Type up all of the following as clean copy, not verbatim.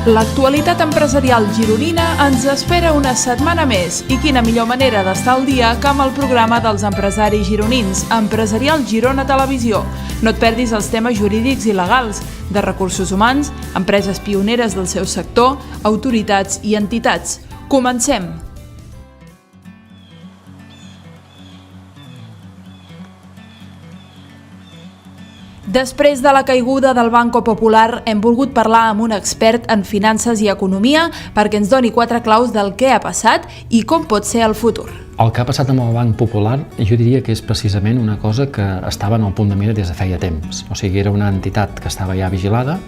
L'actualitat empresarial gironina ens espera una setmana més i quina millor manera d'estar al dia que amb el programa dels empresaris gironins, Empresarial Girona Televisió. No et perdis els temes jurídics i legals, de recursos humans, empreses pioneres del seu sector, autoritats i entitats. Comencem! Després de la caiguda del Banco Popular, hem volgut parlar amb un expert en finances i economia perquè ens doni 4 claus del què ha passat i com pot ser el futur. El que ha passat amb el Banc Popular jo diria que és precisament una cosa que estava en el punt de mira des de feia temps. O sigui, era una entitat que estava ja vigilada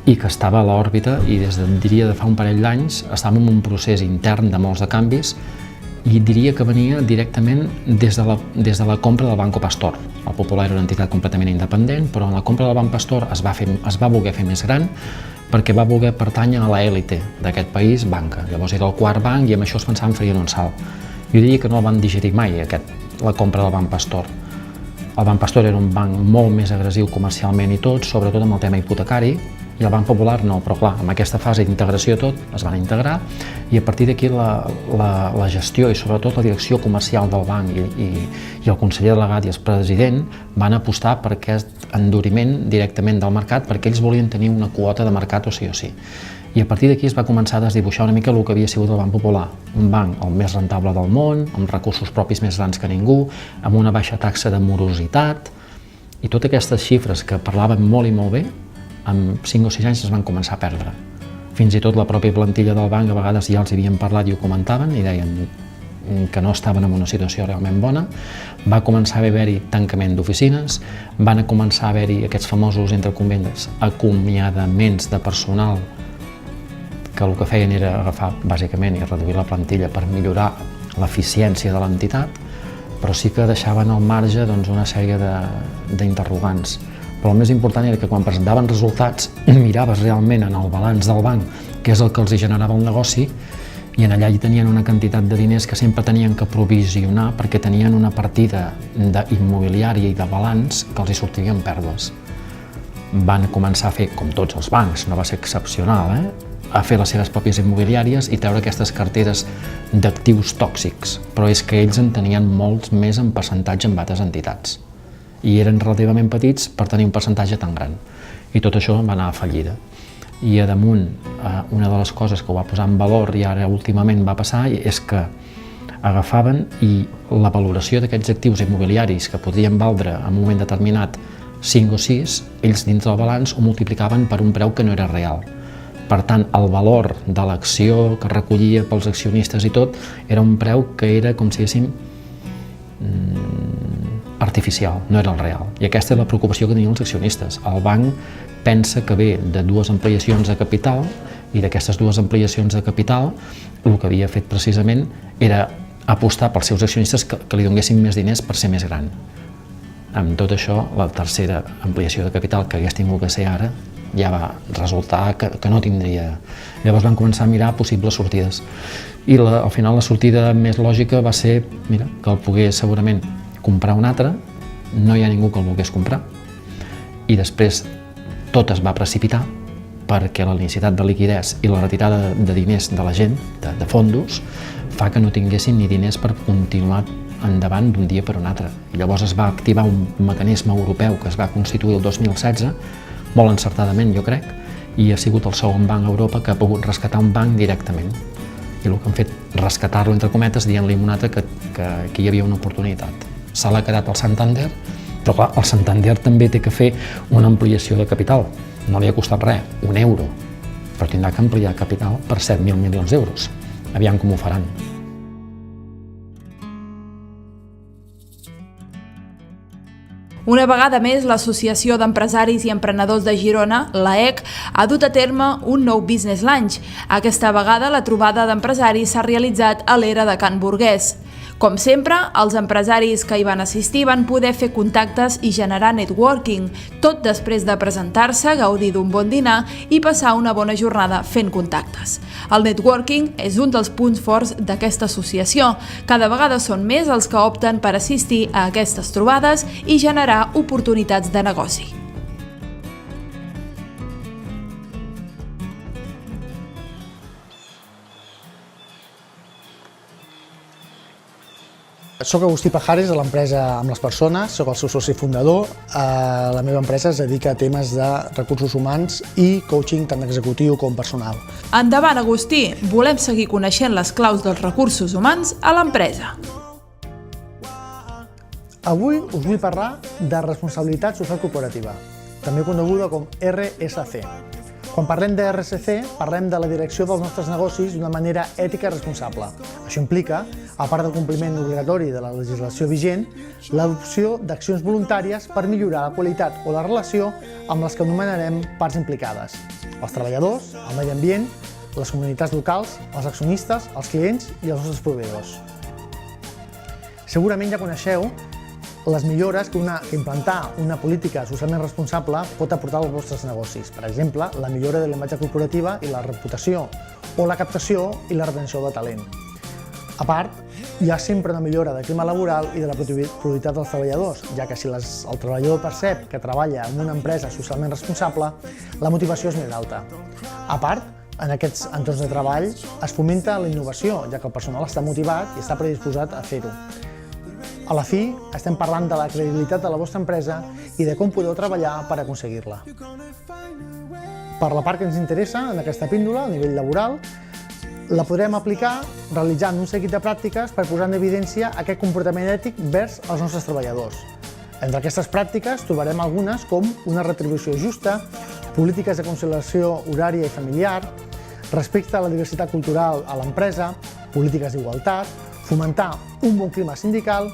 i que estava a l'òrbita i diria de fa un parell d'anys estàvem en un procés intern de molts de canvis i diria que venia directament des de la compra del Banco Pastor. El Popular era una entitat completament independent, però en la compra del Banc Pastor es va voler fer més gran perquè va voler pertànyer a l'élite d'aquest país, banca. Llavors era el quart banc i amb això es pensaven farien un salt. Jo diria que no el van digerir mai, la compra del Banc Pastor. El Banc Pastor era un banc molt més agressiu comercialment i tot, sobretot amb el tema hipotecari, i el Banc Popular no, però clar, amb aquesta fase d'integració tot, es van integrar i a partir d'aquí la gestió i sobretot la direcció comercial del banc i el conseller delegat i el president van apostar per aquest enduriment directament del mercat perquè ells volien tenir una quota de mercat o sí. I a partir d'aquí es va començar a desdibuixar una mica el que havia sigut el Banc Popular, un banc el més rentable del món, amb recursos propis més grans que ningú, amb una baixa taxa de morositat i totes aquestes xifres que parlaven molt i molt bé amb 5 o 6 anys es van començar a perdre. Fins i tot la pròpia plantilla del banc a vegades ja els havien parlat i ho comentaven i deien que no estaven en una situació realment bona. Va començar a haver-hi tancament d'oficines, van començar a haver-hi aquests famosos, entre cometes, acomiadaments de personal que el que feien era agafar bàsicament i reduir la plantilla per millorar l'eficiència de l'entitat, però sí que deixaven al marge una sèrie d'interrogants. Però el més important era que quan presentaven resultats miraves realment en el balanç del banc, que és el que els generava el negoci, i en allà hi tenien una quantitat de diners que sempre tenien que provisionar perquè tenien una partida d'immobiliària i de balanç que els hi sortirien pèrdues. Van començar a fer, com tots els bancs, no va ser excepcional, a fer les seves pròpies immobiliàries i treure aquestes carteres d'actius tòxics, però és que ells en tenien molts més en percentatge amb altres entitats. I eren relativament petits per tenir un percentatge tan gran. I tot això va anar a fallida. I a damunt, una de les coses que ho va posar en valor i ara últimament va passar és que agafaven i la valoració d'aquests actius immobiliaris que podrien valdre en un moment determinat 5 o 6, ells dins del balanç ho multiplicaven per un preu que no era real. Per tant, el valor de l'acció que recollia pels accionistes i tot era un preu que era, com si diguéssim, artificial, no era el real. I aquesta és la preocupació que tenien els accionistes. El banc pensa que ve de 2 ampliacions de capital i d'aquestes 2 ampliacions de capital el que havia fet precisament era apostar pels seus accionistes que li donessin més diners per ser més gran. Amb tot això, la tercera ampliació de capital que hagués tingut que ser ara ja va resultar que no tindria. Llavors van començar a mirar possibles sortides. I al final la sortida més lògica va ser que el pogués segurament comprar un altre, no hi ha ningú que el volgués comprar i després tot es va precipitar perquè la necessitat de liquiditat i la retirada de diners de la gent, de fondos, fa que no tinguessin ni diners per continuar endavant d'un dia per un altre. I llavors es va activar un mecanisme europeu que es va constituir el 2016, molt encertadament jo crec, i ha sigut el segon banc a Europa que ha pogut rescatar un banc directament. I el que han fet, rescatar-lo entre cometes, dient-li a un altre que aquí hi havia una oportunitat. Se l'ha quedat el Santander, però clar, el Santander també té que fer una ampliació de capital. No li ha costat res, €1, però tindrà que ampliar capital per 7.000 milions d'euros. Aviam com ho faran. Una vegada més, l'Associació d'Empresaris i Emprenedors de Girona, l'AEC, ha dut a terme un nou Business Lunch. Aquesta vegada la trobada d'empresaris s'ha realitzat a l'era de Can Burguès. Com sempre, els empresaris que hi van assistir van poder fer contactes i generar networking, tot després de presentar-se, gaudir d'un bon dinar i passar una bona jornada fent contactes. El networking és un dels punts forts d'aquesta associació. Cada vegada són més els que opten per assistir a aquestes trobades i generar oportunitats de negoci. Soc Agustí Pajares, de l'empresa Amb les Persones, soc el seu soci fundador. La meva empresa es dedica a temes de recursos humans i coaching tant executiu com personal. Endavant, Agustí! Volem seguir coneixent les claus dels recursos humans a l'empresa. Avui us vull parlar de responsabilitat social corporativa, també coneguda com RSC. Quan parlem de RSC, parlem de la direcció dels nostres negocis d'una manera ètica i responsable. Això implica, a part del compliment obligatori de la legislació vigent, l'adopció d'accions voluntàries per millorar la qualitat o la relació amb les que anomenarem parts implicades: els treballadors, el medi ambient, les comunitats locals, els accionistes, els clients i els nostres proveïdors. Segurament ja coneixeu les millores que implantar una política socialment responsable pot aportar als vostres negocis. Per exemple, la millora de la imatge corporativa i la reputació, o la captació i la retenció de talent. A part, hi ha sempre una millora del clima laboral i de la productivitat dels treballadors, ja que si el treballador percep que treballa en una empresa socialment responsable, la motivació és més alta. A part, en aquests entorns de treball es fomenta la innovació, ja que el personal està motivat i està predisposat a fer-ho. A la fi, estem parlant de la credibilitat de la vostra empresa i de com podeu treballar per aconseguir-la. Per la part que ens interessa en aquesta píndola, a nivell laboral, la podrem aplicar realitzant un seguit de pràctiques per posar en evidència aquest comportament ètic vers els nostres treballadors. Entre aquestes pràctiques trobarem algunes com una retribució justa, polítiques de conciliació horària i familiar, respecte a la diversitat cultural a l'empresa, polítiques d'igualtat, fomentar un bon clima sindical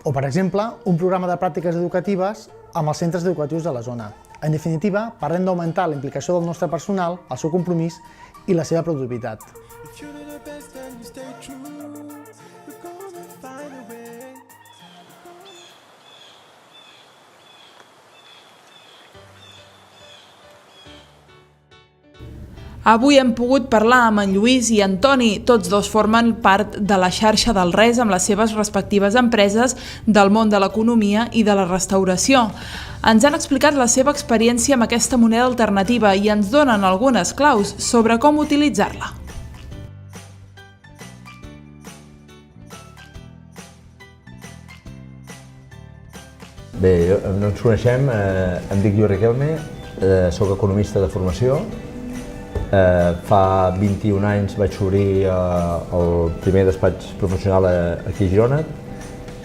o, per exemple, un programa de pràctiques educatives amb els centres educatius de la zona. En definitiva, parlem d'augmentar la implicació del nostre personal, el seu compromís i la seva productivitat. Avui hem pogut parlar amb en Lluís i en Toni. Tots dos formen part de la xarxa del RES amb les seves respectives empreses del món de l'economia i de la restauració. Ens han explicat la seva experiència amb aquesta moneda alternativa i ens donen algunes claus sobre com utilitzar-la. Bé, no ens coneixem, em dic Lluís Riquelme, soc economista de formació. Fa 21 anys vaig obrir el primer despatx professional aquí a Girona.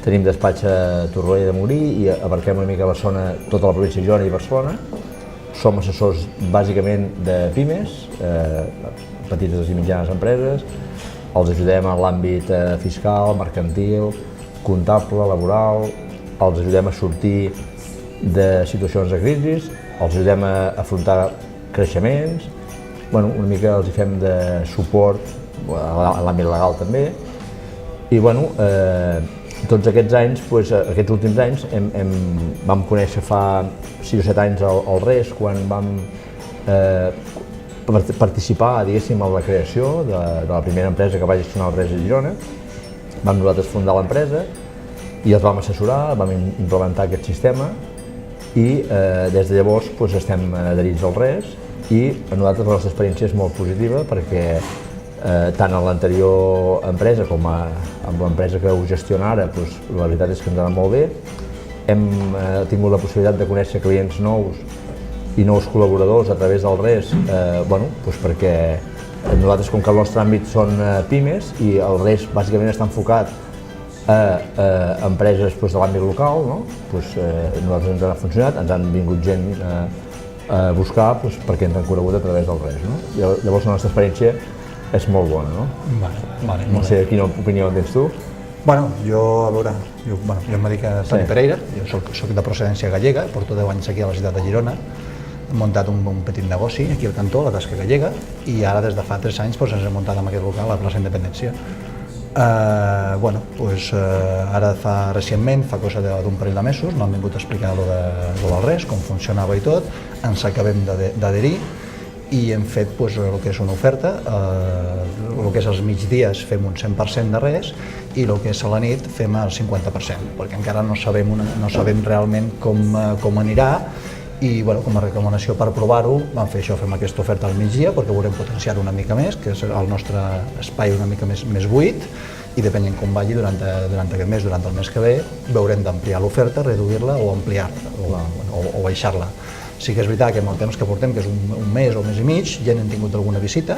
Tenim despatx a Torroella de Montgrí i abarquem una mica Barcelona, tota la província de Girona i Barcelona. Som assessors bàsicament de pimes, petites i mitjanes empreses. Els ajudem en l'àmbit fiscal, mercantil, comptable, laboral. Els ajudem a sortir de situacions de crisi, els ajudem a afrontar creixements. Una mica els hi fem de suport a l'àmbit legal també. I tots aquests anys, aquests últims anys, vam conèixer fa 6 o 7 anys el RES, quan vam participar, diguéssim, en la creació de la primera empresa que va gestionar el RES a Girona. Vam nosaltres fundar l'empresa i els vam assessorar, vam implementar aquest sistema i des de llavors estem adherits al RES. I a nosaltres la nostra experiència és molt positiva perquè tant en l'anterior empresa com amb l'empresa que ho gestiona ara, la veritat és que ens ha anat molt bé. Hem tingut la possibilitat de conèixer clients nous i nous col·laboradors a través del RES, perquè nosaltres, com que el nostre àmbit són pimes i el RES bàsicament està enfocat a empreses de l'àmbit local, nosaltres ens ha funcionat, ens han vingut gent a buscar perquè ens han conegut a través del RES. Llavors la nostra experiència és molt bona. No sé quina opinió tens tu. Jo em dic Toni Pereira, jo soc de procedència gallega, porto 10 anys aquí a la ciutat de Girona, hem muntat un petit negoci aquí al cantó, la Tasca Gallega, i ara des de fa 3 anys ens hem muntat en aquest local a la plaça Independència. Ara recentment, fa cosa d'un parell de mesos, m'han vingut a explicar el del RES, com funcionava i tot, ens acabem d'adherir i hem fet el que és una oferta, el que és els migdies fem un 100% de RES i el que és a la nit fem el 50%, perquè encara no sabem realment com anirà i com a recomanació per provar-ho vam fer això, fem aquesta oferta al migdia perquè volem potenciar una mica més, que és el nostre espai una mica més buit, i depenent com vagi durant aquest mes, durant el mes que ve, veurem d'ampliar l'oferta, reduir-la o ampliar-la o baixar-la. Sí que és veritat que amb el temps que portem, que és un mes o un mes i mig, ja n'hem tingut alguna visita.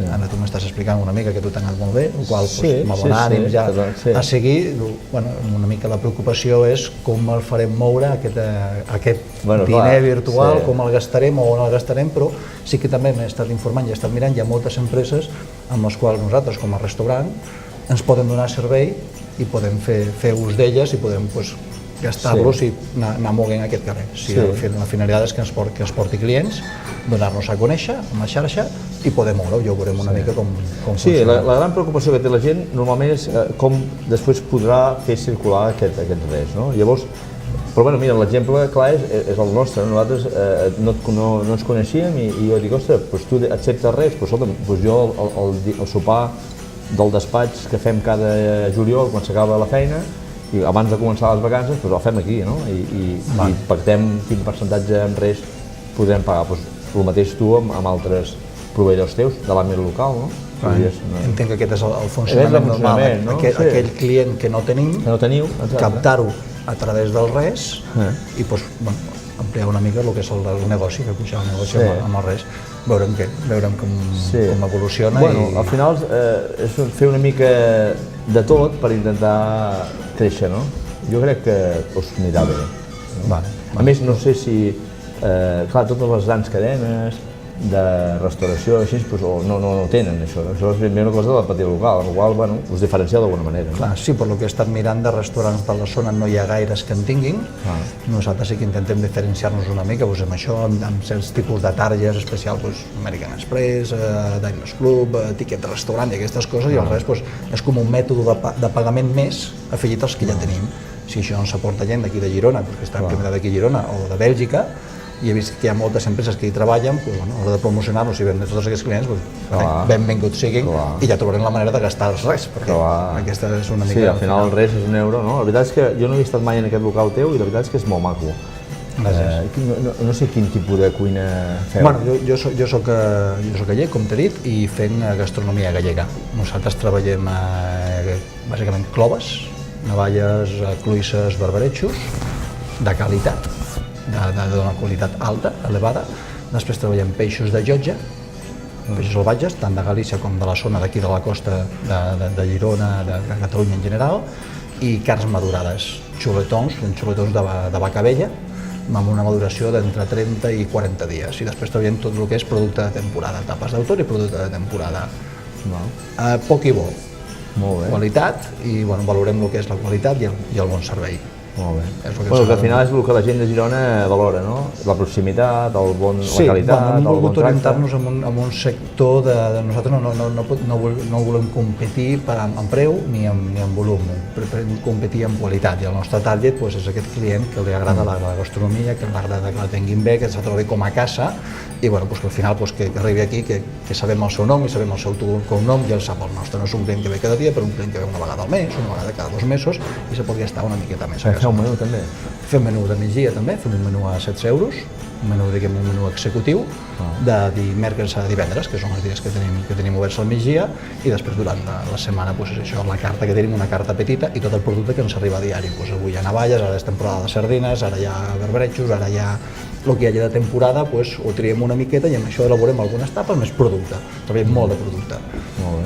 Ara tu m'estàs explicant una mica que tu t'ha anat molt bé, el qual m'ha bon ànim ja a seguir. Una mica la preocupació és com el farem moure aquest diner virtual, com el gastarem o on el gastarem, però sí que també m'he estat informant i he estat mirant, hi ha moltes empreses amb les quals nosaltres com a restaurant ens poden donar servei i podem fer ús d'elles i podem gastar-los i anar moguent aquest carrer. La finalitat és que ens porti clients, donar-nos a conèixer amb la xarxa i poder moure-ho, ja ho veurem una mica com funciona. Sí, la gran preocupació que té la gent normalment és com després podrà fer circular aquests res, no? Llavors, però bueno, mira, l'exemple clar és el nostre, nosaltres no ens coneixíem i jo dic, ostres, tu acceptes res? Doncs jo el sopar del despatx que fem cada juliol quan s'acaba la feina, i abans de començar les vacances, doncs el fem aquí, no? I pactem quin percentatge en res podrem pagar. El mateix tu amb altres proveïdors teus de l'àmbit local, no? Entenc que aquest és el funcionament normal. Aquell client que no teniu, captar-ho a través del res i ampliar una mica el que és el negoci, que pujar el negoci amb el res. Veurem com evoluciona. Al final és fer una mica de tot per intentar créixer, no? Jo crec que us anirà bé. A més, no sé si, clar, totes les grans cadenes de restauració així no tenen això. Això és ben bé una cosa de la petita local, amb la qual us diferencieu d'alguna manera. Clar, sí, per lo que he estat mirant de restaurants de la zona no hi ha gaires que en tinguin. Nosaltres sí que intentem diferenciar-nos una mica amb això, amb certs tipus de targes especials, American Express, Diners Club, tiquet restaurant i aquestes coses, i el rest és com un mètode de pagament més afegit als que ja tenim. Si això no s'aporta gent d'aquí de Girona, que està primer d'aquí a Girona, o de Bèlgica, i he vist que hi ha moltes empreses que hi treballen, a l'hora de promocionar-nos i vendre tots aquests clients, benvinguts siguin i ja trobarem la manera de gastar els res, perquè aquesta és una mica... Sí, al final el res és €1, no? La veritat és que jo no he estat mai en aquest local teu i la veritat és que és molt maco. Gràcies. No sé quin tipus de cuina feu. Jo soc gallec, com t'he dit, i fent gastronomia gallega. Nosaltres treballem bàsicament cloves, navalles, cloïsses, barbaretxos, de qualitat, d'una qualitat alta, elevada. Després treballem peixos de llotja, peixos salvatges, tant de Galícia com de la zona d'aquí de la costa de Girona, de Catalunya en general, i carns madurades, xuletons de vaca vella, amb una maduració d'entre 30 i 40 dies. I després treballem tot el que és producte de temporada, tapes d'autor i producte de temporada. Poc i bo, qualitat, i valorem el que és la qualitat i el bon servei. Molt bé. Que al final és el que la gent de Girona valora, no? La proximitat, la qualitat, hem volgut orientar-nos en un sector de... Nosaltres no volem competir en preu ni en volum, preferim competir en qualitat, i el nostre target és aquest client que li agrada la gastronomia, que li agrada que la tinguin bé, que se trobi com a casa, i que al final que arribi aquí, que sabem el seu nom i sabem el seu cognom i el sap el nostre. No és un client que ve cada dia, però un client que ve una vegada al mes, una vegada cada 2 mesos, i se pot gastar una miqueta més. Feu un menú també? Fem menú de migdia també, fem un menú a €16, un menú executiu, de dimecres a divendres, que són els dies que tenim oberts al migdia, i després durant la setmana és això, la carta que tenim, una carta petita, i tot el producte que ens arriba a diari. Avui hi ha navalles, ara és temporada de sardines, ara hi ha barbaretxos, ara hi ha el que hi hagi de temporada, ho triem una miqueta i amb això elaborem algunes tapes més producte. Treballem molt de producte,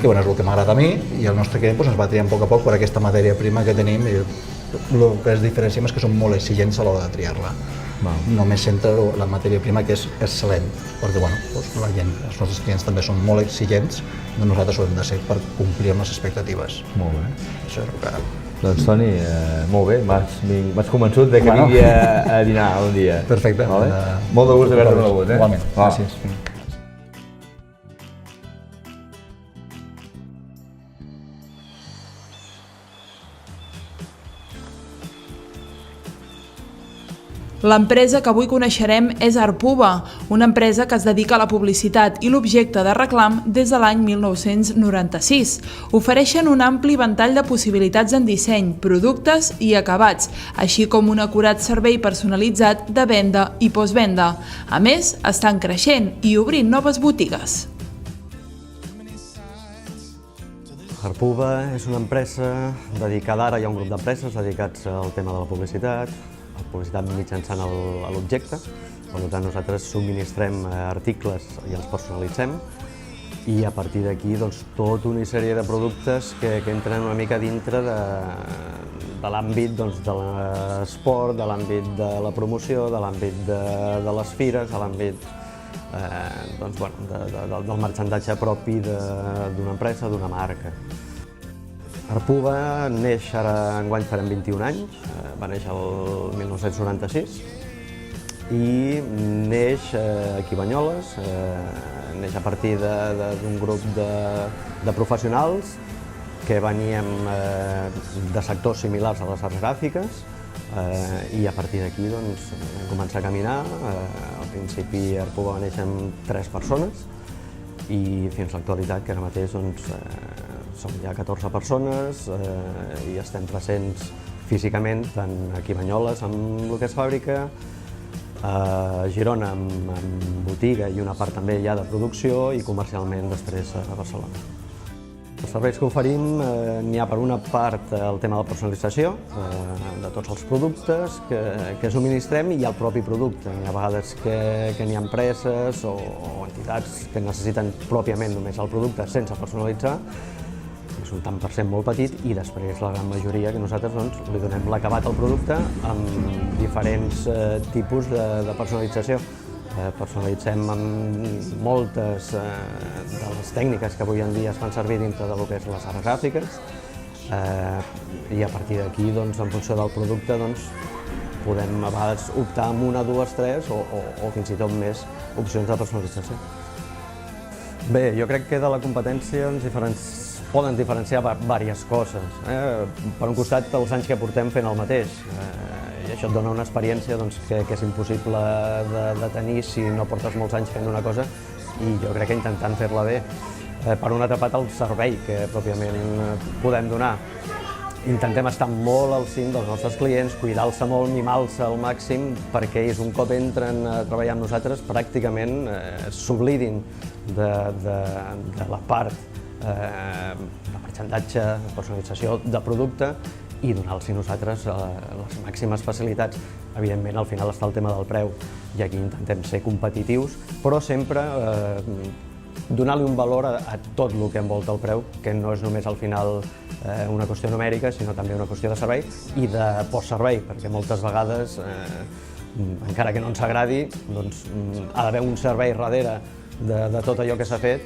que és el que m'agrada a mi, i el nostre client ens va triant a poc per aquesta matèria prima que tenim, i el que es diferencia és que som molt exigents a l'hora de triar-la. Només centra la matèria prima, que és excel·lent, perquè la gent, els nostres clients també són molt exigents, nosaltres ho hem de ser per complir amb les expectatives. Molt bé. Això és el que... Doncs Toni, molt bé, m'has convençut que vingui a dinar un dia. Perfecte. Molt de gust d'haver-te conegut. Igualment, gràcies. L'empresa que avui coneixerem és Arpuba, una empresa que es dedica a la publicitat i l'objecte de reclam des de l'any 1996. Ofereixen un ampli ventall de possibilitats en disseny, productes i acabats, així com un acurat servei personalitzat de venda i postvenda. A més, estan creixent i obrint noves botigues. Arpuva és una empresa dedicada, ara hi ha un grup d'empreses dedicats al tema de la publicitat mitjançant l'objecte. Per tant, nosaltres subministrem articles i els personalitzem i a partir d'aquí tota una sèrie de productes que entren una mica dintre de l'àmbit de l'esport, de l'àmbit de la promoció, de l'àmbit de les fires, de l'àmbit del marxandatge propi d'una empresa, d'una marca. Arpuva neix, ara enguany farem 21 anys, va néixer el 1996 i neix aquí a Banyoles, neix a partir d'un grup de professionals que veníem de sectors similars a les arts gràfiques i a partir d'aquí vam començar a caminar. Al principi Arpuva va néixer amb 3 persones i fins a l'actualitat, que ara mateix som ja 14 persones i estem presents físicament tant aquí a Banyoles amb el que és fàbrica, a Girona amb botiga i una part també ja de producció i comercialment després a Barcelona. Els serveis que oferim n'hi ha per una part el tema de la personalització de tots els productes que subministrem i el propi producte. Hi ha vegades que n'hi ha empreses o entitats que necessiten pròpiament només el producte sense personalitzar. És un tant per cent molt petit i després la gran majoria que nosaltres li donem l'acabat al producte amb diferents tipus de personalització. Personalitzem amb moltes de les tècniques que avui en dia es fan servir dintre del que és les arts gràfiques i a partir d'aquí, en funció del producte, podem a vegades optar amb una, dues, tres o fins i tot més opcions de personalització. Bé, jo crec que de la competència poden diferenciar diverses coses. Per un costat, els anys que portem fent el mateix. I això et dona una experiència que és impossible de tenir si no portes molts anys fent una cosa i jo crec que intentant fer-la bé. Per una altra part, el servei que pròpiament podem donar. Intentem estar molt al cim dels nostres clients, cuidar-se molt, mimar-se al màxim perquè ells un cop entren a treballar amb nosaltres pràcticament s'oblidin de la part de marxandatge, de personalització de producte i donar-los nosaltres les màximes facilitats. Evidentment, al final està el tema del preu i aquí intentem ser competitius, però sempre donar-li un valor a tot el que envolta el preu, que no és només al final una qüestió numèrica, sinó també una qüestió de servei i de postservei, perquè moltes vegades, encara que no ens agradi, ha d'haver un servei darrere de tot allò que s'ha fet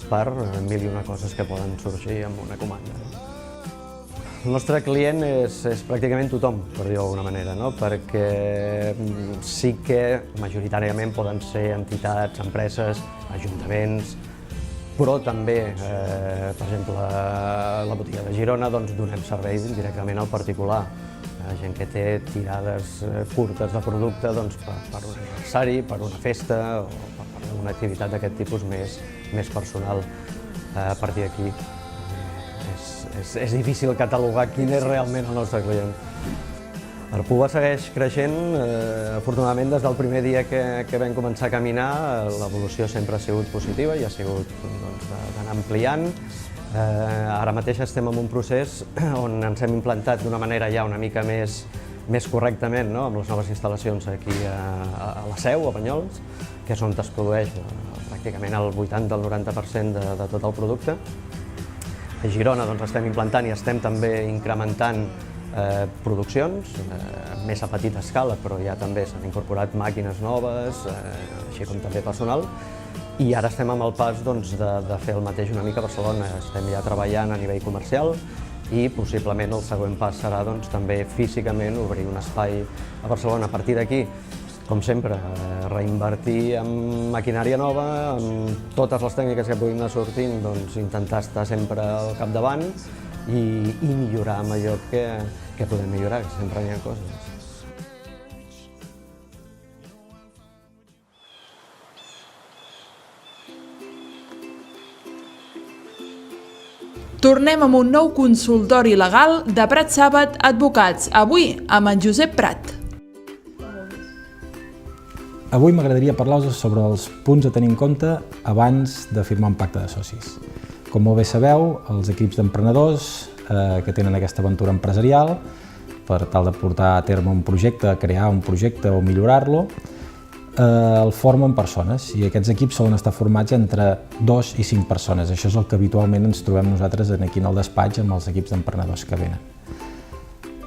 per mil i una coses que poden sorgir amb una comanda. El nostre client és pràcticament tothom, per dir-ho d'alguna manera, perquè sí que majoritàriament poden ser entitats, empreses, ajuntaments, però també, per exemple, a la botiga de Girona donem servei directament al particular. Gent que té tirades curtes de producte per un aniversari, per una festa o per una activitat d'aquest tipus més personal. A partir d'aquí és difícil catalogar quin és realment el nostre client. Arpuva segueix creixent, afortunadament des del primer dia que vam començar a caminar l'evolució sempre ha sigut positiva i ha sigut d'anar ampliant. Ara mateix estem en un procés on ens hem implantat d'una manera ja una mica més correctament amb les noves instal·lacions aquí a la Seu, a Banyoles, que és on es produeix pràcticament el 80 al 90% de tot el producte. A Girona estem implantant i estem també incrementant produccions, més a petita escala, però ja també s'han incorporat màquines noves, així com també personal. I ara estem amb el pas de fer el mateix una mica a Barcelona. Estem ja treballant a nivell comercial i possiblement el següent pas serà també físicament obrir un espai a Barcelona. A partir d'aquí, com sempre, reinvertir en maquinària nova, amb totes les tècniques que puguin anar sortint, intentar estar sempre al capdavant i millorar amb allò que podem millorar, que sempre hi ha coses. Tornem amb un nou consultori legal de Prat Sàbat Advocats, avui amb en Josep Prat. Avui m'agradaria parlar-vos sobre els punts a tenir en compte abans de firmar un pacte de socis. Com molt bé sabeu, els equips d'emprenedors que tenen aquesta aventura empresarial per tal de portar a terme un projecte, crear un projecte o millorar-lo, el formen persones i aquests equips solen estar formats entre 2 i 5 persones. Això és el que habitualment ens trobem nosaltres aquí en el despatx amb els equips d'emprenedors que venen.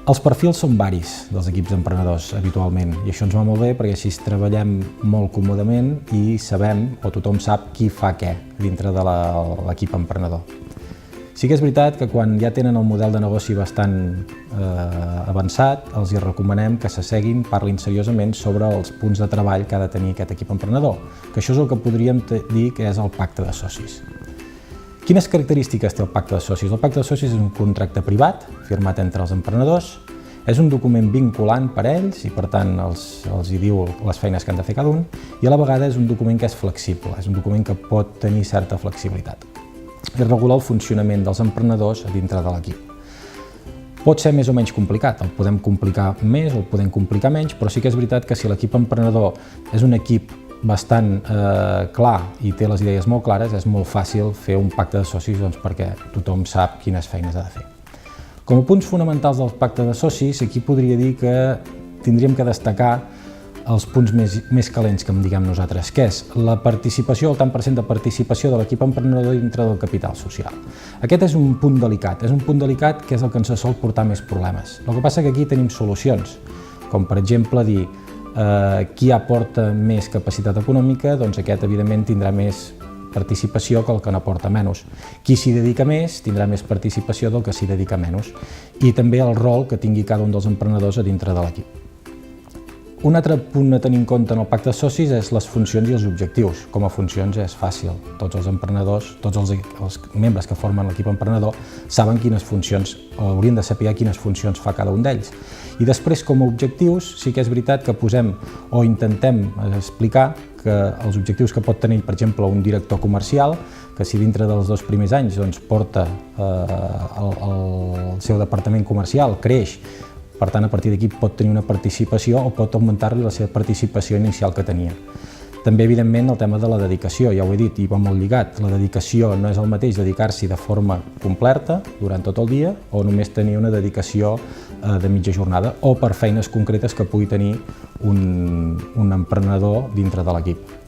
Els perfils són varis dels equips d'emprenedors habitualment i això ens va molt bé perquè així treballem molt còmodament i sabem, o tothom sap, qui fa què dintre de l'equip emprenedor. Sí que és veritat que quan ja tenen el model de negoci bastant avançat, els hi recomanem que s'asseguin, parlin seriosament sobre els punts de treball que ha de tenir aquest equip emprenedor, que això és el que podríem dir que és el pacte de socis. Quines característiques té el pacte de socis? El pacte de socis és un contracte privat, firmat entre els emprenedors, és un document vinculant per a ells i per tant els hi diu les feines que han de fer cada un i a la vegada és un document que és flexible, és un document que pot tenir certa flexibilitat i regular el funcionament dels emprenedors dintre de l'equip. Pot ser més o menys complicat, el podem complicar més o el podem complicar menys, però sí que és veritat que si l'equip emprenedor és un equip bastant clar i té les idees molt clares, és molt fàcil fer un pacte de socis perquè tothom sap quines feines ha de fer. Com a punts fonamentals del pacte de socis, aquí podria dir que tindríem que destacar els punts més calents que en diguem nosaltres, que és la participació, el tant per cent de participació de l'equip emprenedor dintre del capital social. Aquest és un punt delicat que és el que ens sol portar més problemes. El que passa que aquí tenim solucions, com per exemple dir qui aporta més capacitat econòmica, doncs aquest evidentment tindrà més participació que el que n'aporta menys. Qui s'hi dedica més tindrà més participació del que s'hi dedica menys i també el rol que tingui cada un dels emprenedors a dintre de l'equip. Un altre punt a tenir en compte en el pacte de socis és les funcions i els objectius. Com a funcions és fàcil. Tots els emprenedors, tots els membres que formen l'equip emprenedor saben quines funcions, o haurien de saber quines funcions fa cada un d'ells. I després, com a objectius, sí que és veritat que posem o intentem explicar que els objectius que pot tenir, per exemple, un director comercial, que si dintre dels 2 primers anys porta el seu departament comercial, creix, per tant, a partir d'aquí pot tenir una participació o pot augmentar-li la seva participació inicial que tenia. També, evidentment, el tema de la dedicació, ja ho he dit i va molt lligat. La dedicació no és el mateix dedicar-s'hi de forma completa durant tot el dia o només tenir una dedicació de mitja jornada o per feines concretes que pugui tenir un emprenedor dintre de l'equip.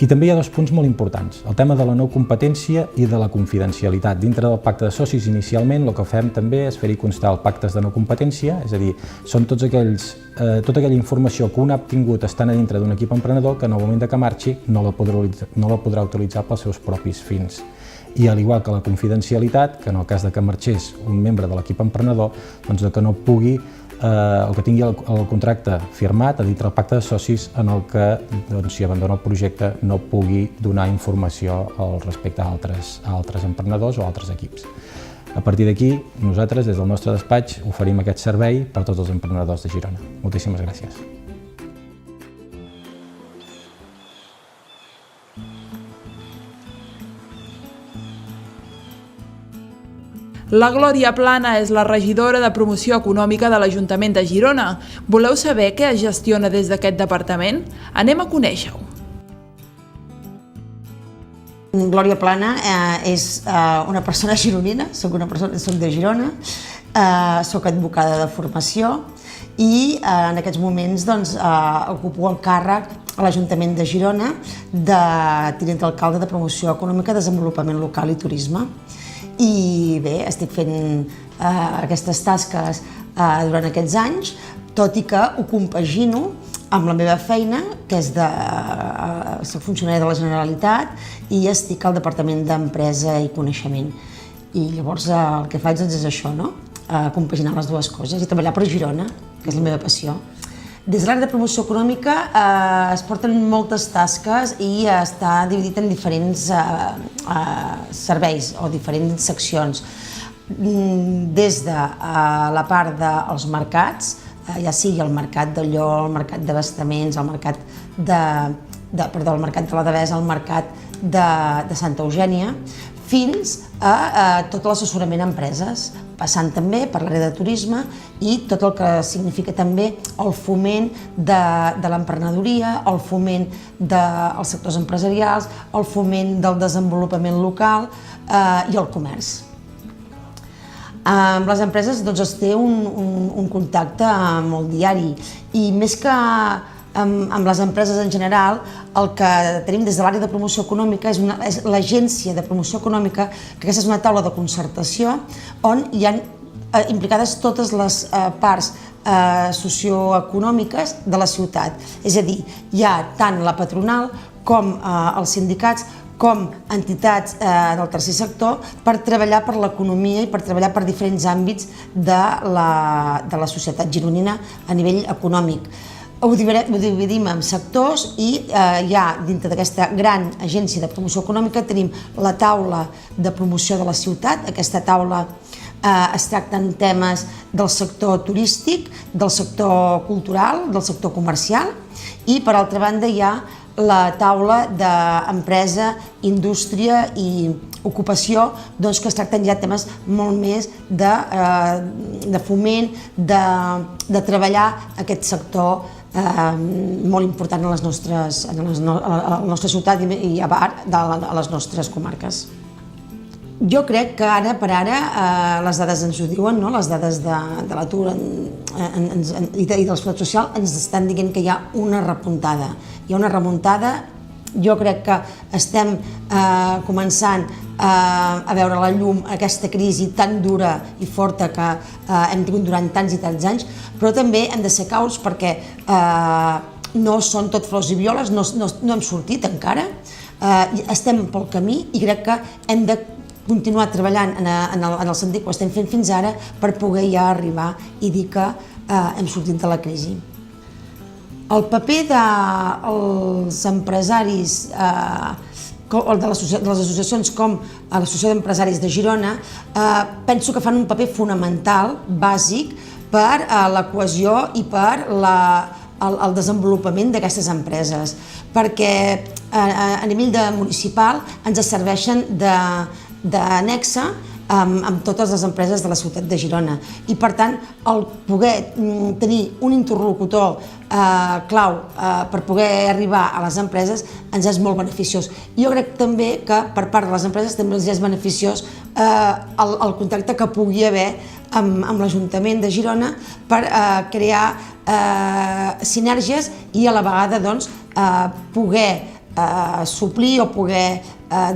I també hi ha 2 punts molt importants, el tema de la no competència i de la confidencialitat. Dintre del pacte de socis, inicialment, el que fem també és fer-hi constar pactes de no competència, és a dir, són tota aquella informació que un ha obtingut estant a dintre d'un equip emprenedor que en el moment que marxi no la podrà utilitzar pels seus propis fins. I al igual que la confidencialitat, que en el cas que marxés un membre de l'equip emprenedor, doncs que no pugui o que tingui el contracte firmat a dintre del pacte de socis en el que, si abandona el projecte, no pugui donar informació respecte a altres emprenedors o altres equips. A partir d'aquí, nosaltres, des del nostre despatx, oferim aquest servei per a tots els emprenedors de Girona. Moltíssimes gràcies. La Glòria Plana és la regidora de Promoció Econòmica de l'Ajuntament de Girona. Voleu saber què es gestiona des d'aquest departament? Anem a conèixer-ho. Glòria Plana és una persona gironina, soc de Girona, soc advocada de formació i en aquests moments ocupo el càrrec a l'Ajuntament de Girona de tinent d'alcalde de Promoció Econòmica, Desenvolupament Local i Turisme. I bé, estic fent aquestes tasques durant aquests anys, tot i que ho compagino amb la meva feina, que és soc funcionària de la Generalitat i estic al Departament d'Empresa i Coneixement. I llavors el que faig és això, compaginar les 2 coses i treballar per Girona, que és la meva passió. Des de l'àrea de promoció econòmica es porten moltes tasques i està dividit en diferents serveis o diferents seccions. Des de la part dels mercats, ja sigui el mercat d'Allò, el mercat d'abastaments, el mercat de la Devesa, el mercat de Santa Eugènia, fins a tot l'assessorament a empreses, passant també per l'àrea de turisme i tot el que significa també el foment de l'emprenedoria, el foment dels sectors empresarials, el foment del desenvolupament local i el comerç. Amb les empreses es té un contacte molt diari i més que amb les empreses en general, el que tenim des de l'àrea de promoció econòmica és l'agència de promoció econòmica, que aquesta és una taula de concertació on hi ha implicades totes les parts socioeconòmiques de la ciutat. És a dir, hi ha tant la patronal com els sindicats com entitats del tercer sector per treballar per l'economia i per treballar per diferents àmbits de la societat gironina a nivell econòmic. Ho dividim en sectors i ja dintre d'aquesta gran agència de promoció econòmica tenim la taula de promoció de la ciutat. Aquesta taula es tracten temes del sector turístic, del sector cultural, del sector comercial i per altra banda hi ha la taula d'empresa, indústria i ocupació, que es tracten ja temes molt més de foment, de treballar aquest sector molt important a la nostra ciutat i a part de les nostres comarques. Jo crec que ara per ara les dades ens ho diuen, les dades de l'atur i de l'estat social ens estan dient que hi ha una repuntada. Hi ha una remuntada, jo crec que estem començant a veure la llum a aquesta crisi tan dura i forta que hem tingut durant tants i tants anys, però també hem de ser caus perquè no són tot flors i violes, no hem sortit encara, estem pel camí i crec que hem de continuar treballant en el sentit que ho estem fent fins ara per poder ja arribar i dir que hem sortit de la crisi. El paper dels empresaris de les associacions com l'Associació d'Empresaris de Girona penso que fan un paper fonamental, bàsic, per la cohesió i per el desenvolupament d'aquestes empreses, perquè a nivell municipal ens serveixen d'annexa amb totes les empreses de la ciutat de Girona i per tant el poder tenir un interlocutor clau per poder arribar a les empreses ens és molt beneficiós. Jo crec també que per part de les empreses també els és beneficiós el contacte que pugui haver amb l'Ajuntament de Girona per crear sinergies i a la vegada poder suplir o poder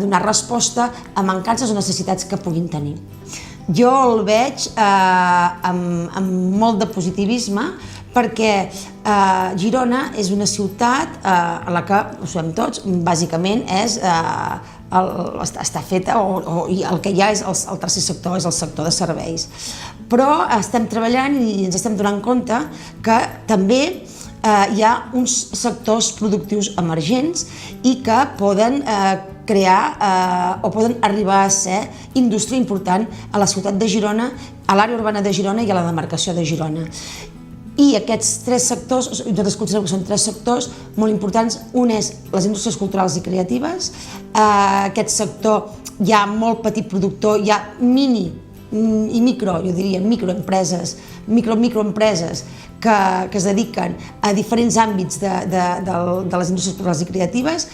donar resposta a mancances o necessitats que puguin tenir. Jo el veig amb molt de positivisme perquè Girona és una ciutat a la que, ho sabem tots, bàsicament està feta o el que hi ha és el tercer sector, és el sector de serveis. Però estem treballant i ens estem donant compte que també hi ha uns sectors productius emergents i que poden crear o poden arribar a ser indústria important a la ciutat de Girona, a l'àrea urbana de Girona i a la demarcació de Girona. I aquests tres sectors, nosaltres considerem que són tres sectors molt importants. Un és les indústries culturals i creatives. Aquest sector hi ha molt petit productor, hi ha mini i micro, jo diria, microempreses que es dediquen a diferents àmbits de les indústries culturals i creatives,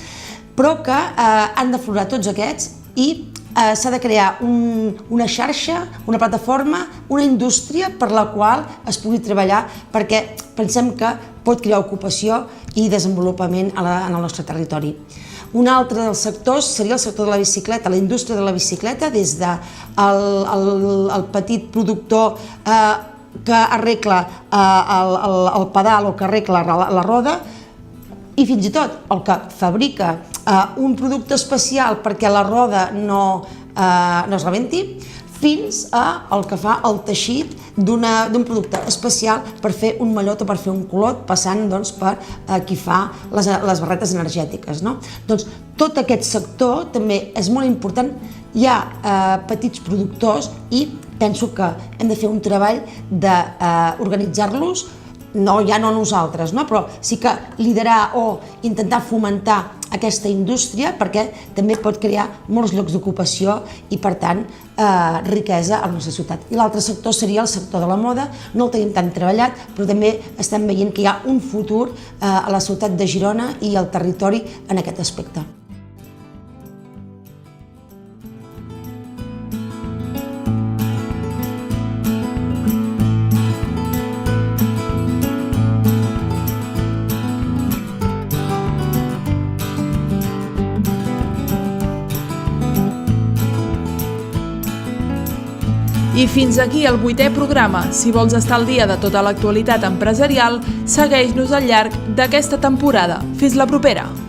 però que han d'aflorar tots aquests i s'ha de crear una xarxa, una plataforma, una indústria per la qual es pugui treballar perquè pensem que pot crear ocupació i desenvolupament en el nostre territori. Un altre dels sectors seria el sector de la bicicleta, la indústria de la bicicleta, des del petit productor que arregla el pedal o que arregla la roda i fins i tot el que fabrica un producte especial perquè la roda no es rebenti, fins al que fa el teixit d'un producte especial per fer un mallot o per fer un culot, passant per qui fa les barretes energètiques. Doncs tot aquest sector també és molt important. Hi ha petits productors i penso que hem de fer un treball d'organitzar-los, ja no nosaltres, no? Però sí que liderar o intentar fomentar aquesta indústria, perquè també pot crear molts llocs d'ocupació i, per tant, riquesa a la nostra ciutat. I l'altre sector seria el sector de la moda. No el tenim tan treballat, però també estem veient que hi ha un futur a la ciutat de Girona i al territori en aquest aspecte. I fins aquí el 8è programa. Si vols estar al dia de tota l'actualitat empresarial, segueix-nos al llarg d'aquesta temporada. Fins la propera!